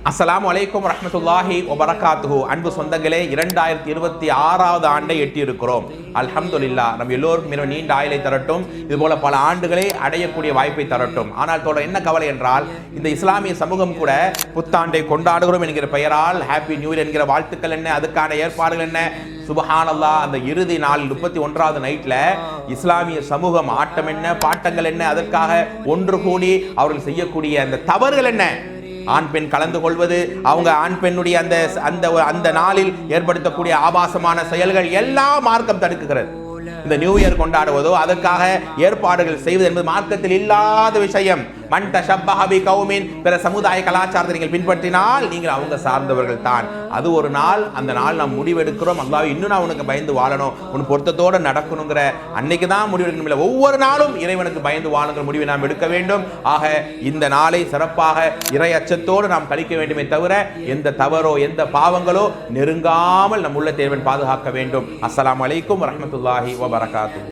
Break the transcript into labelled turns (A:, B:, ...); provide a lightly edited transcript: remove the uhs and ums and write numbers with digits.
A: அஸ்ஸலாமு அலைக்கும் வரஹ்மத்துல்லாஹி வபரகாத்துஹு. அன்பு சொந்தங்களே, 2026வது ஆண்டை எட்டியிருக்கிறோம். அல்ஹம்துலில்லாஹ். நம்ம எல்லோருக்கும் நீண்ட ஆயுளை தரட்டும், இதுபோல பல ஆண்டுகளை அடையக்கூடிய வாய்ப்பை தரட்டும். ஆனால் தொடர் என்ன கவலை என்றால், இந்த இஸ்லாமிய சமூகம் கூட புத்தாண்டை கொண்டாடுகிறோம் என்கிற பெயரால் ஹாப்பி நியூ இயர் என்கிற வாழ்த்துக்கள் என்ன, அதுக்கான ஏற்பாடுகள் என்ன, சுபஹானல்லாஹ். அந்த இறுதி நாள் 31வது நைட்ல இஸ்லாமிய சமூகம் ஆட்டம் என்ன, பாட்டங்கள் என்ன, அதற்காக ஒன்று கூடி அவர்கள் செய்யக்கூடிய அந்த தவறுகள் என்ன, ஆண் பெண் கலந்து கொள்வது, அவங்க ஆண் பெண்ணுடைய அந்த நாளில் ஏற்படுத்தக்கூடிய ஆபாசமான செயல்கள் எல்லாம் மார்க்கம் தடுக்குகிறது. இந்த நியூ இயர் கொண்டாடுவதோ அதற்காக ஏற்பாடுகள் செய்வது என்பது மார்க்கத்தில் இல்லாத விஷயம். மன் தஷப்பஹ பிகௌமின், பிற சமுதாய கலாச்சாரத்தை நீங்கள் பின்பற்றினால் நீங்கள் அவங்க சார்ந்தவர்கள் தான். அது ஒரு நாள், அந்த நாள் நாம் முடிவெடுக்கிறோம், அல்லாஹ் இன்னும் நான் உனக்கு பயந்து வாழணும், உன் பொருத்தத்தோடு நடக்கணுங்கிற அன்னைக்கு தான் முடிவெடுக்கணும். இல்லை, ஒவ்வொரு நாளும் இறைவனுக்கு பயந்து வாழுங்கிற முடிவை நாம் எடுக்க வேண்டும். ஆக இந்த நாளை சிறப்பாக இறை அச்சத்தோடு நாம் கழிக்க வேண்டுமே தவிர எந்த தவறோ எந்த பாவங்களோ நெருங்காமல் நம் உள்ள தேவன் பாதுகாக்க வேண்டும். அஸ்ஸலாமு அலைக்கும் வரஹ்மத்துல்லாஹி வபரகாத்துஹு.